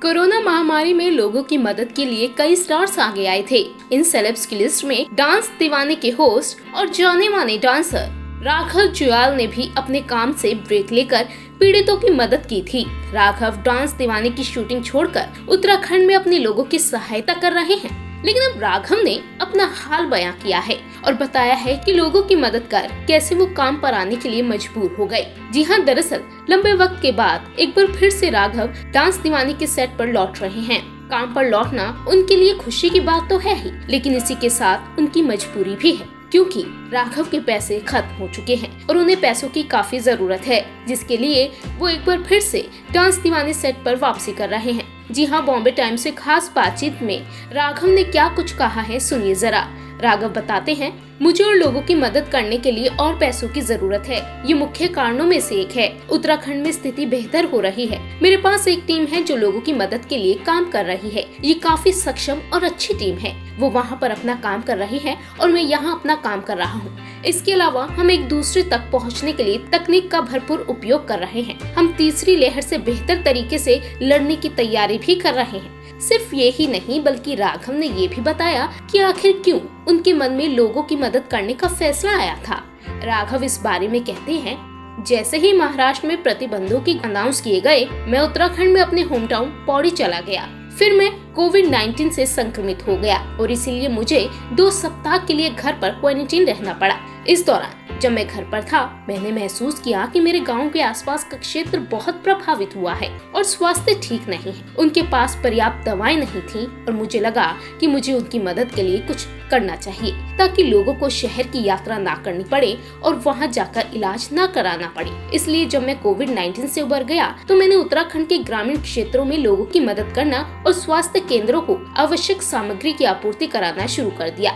Corona महामारी में लोगों की मदद के लिए कई स्टार्स आगे आए थे। इन सेलेब्स की लिस्ट में डांस दीवाने के होस्ट और जाने माने डांसर राघव जुयाल ने भी अपने काम से ब्रेक लेकर पीड़ितों की मदद की थी। राघव डांस दीवाने की शूटिंग छोड़कर उत्तराखंड में अपने लोगों की सहायता कर रहे हैं। लेकिन अब राघव ने अपना हाल बयां किया है और बताया है कि लोगों की मदद कर कैसे वो काम पर आने के लिए मजबूर हो गए। जी हाँ, दरअसल लंबे वक्त के बाद एक बार फिर से राघव डांस दीवाने के सेट पर लौट रहे हैं। काम पर लौटना उनके लिए खुशी की बात तो है ही, लेकिन इसी के साथ उनकी मजबूरी भी है, क्योंकि राघव के पैसे खत्म हो चुके हैं और उन्हें पैसों की काफी जरूरत है, जिसके लिए वो एक बार फिर से डांस दीवाने सेट पर वापसी कर रहे हैं। जी हाँ, बॉम्बे टाइम्स से खास बातचीत में राघव ने क्या कुछ कहा है, सुनिए जरा। राघव बताते हैं, मुझे और लोगों की मदद करने के लिए और पैसों की जरूरत है। ये मुख्य कारणों में से एक है। उत्तराखंड में स्थिति बेहतर हो रही है। मेरे पास एक टीम है जो लोगों की मदद के लिए काम कर रही है। ये काफी सक्षम और अच्छी टीम है। वो वहाँ पर अपना काम कर रही है और मैं यहाँ अपना काम कर रहा हूँ। इसके अलावा हम एक दूसरे तक पहुँचने के लिए तकनीक का भरपूर उपयोग कर रहे हैं। हम तीसरी लहर से बेहतर तरीके से लड़ने की तैयारी भी कर रहे हैं। सिर्फ ये ही नहीं, बल्कि राघव ने ये भी बताया कि आखिर क्यों उनके मन में लोगों की मदद करने का फैसला आया था। राघव इस बारे में कहते हैं, जैसे ही महाराष्ट्र में प्रतिबंधों की अनाउंस किए गए, मैं उत्तराखंड में अपने होम टाउन पौड़ी चला गया। फिर मैं कोविड-19 से संक्रमित हो गया और इसीलिए मुझे 2 सप्ताह के लिए घर पर क्वारंटीन रहना पड़ा। इस दौरान जब मैं घर पर था, मैंने महसूस किया कि मेरे गांव के आसपास का क्षेत्र बहुत प्रभावित हुआ है और स्वास्थ्य ठीक नहीं है। उनके पास पर्याप्त दवाएं नहीं थी और मुझे लगा कि मुझे उनकी मदद के लिए कुछ करना चाहिए, ताकि लोगों को शहर की यात्रा ना करनी पड़े और वहां जाकर इलाज ना कराना पड़े। इसलिए जब मैं कोविड-19 से उबर गया तो मैंने उत्तराखंड के ग्रामीण क्षेत्रों में लोगों की मदद करना और स्वास्थ्य केंद्रों को आवश्यक सामग्री की आपूर्ति कराना शुरू कर दिया।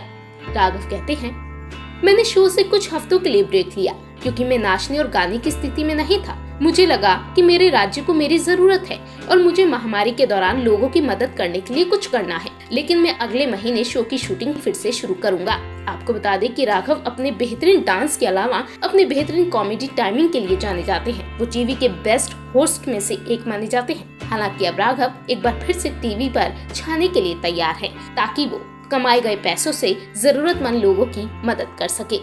राघव कहते हैं, मैंने शो से कुछ हफ्तों के लिए ब्रेक लिया क्योंकि मैं नाचने और गाने की स्थिति में नहीं था। मुझे लगा कि मेरे राज्य को मेरी जरूरत है और मुझे महामारी के दौरान लोगों की मदद करने के लिए कुछ करना है। लेकिन मैं अगले महीने शो की शूटिंग फिर से शुरू करूंगा। आपको बता दें कि राघव अपने बेहतरीन डांस के अलावा अपने बेहतरीन कॉमेडी टाइमिंग के लिए जाने जाते हैं। वो टीवी के बेस्ट होस्ट में से एक माने जाते हैं। हालांकि अब राघव एक बार फिर से टीवी पर छाने के लिए तैयार है, ताकि वो कमाए गए पैसों से जरूरतमंद लोगों की मदद कर सके।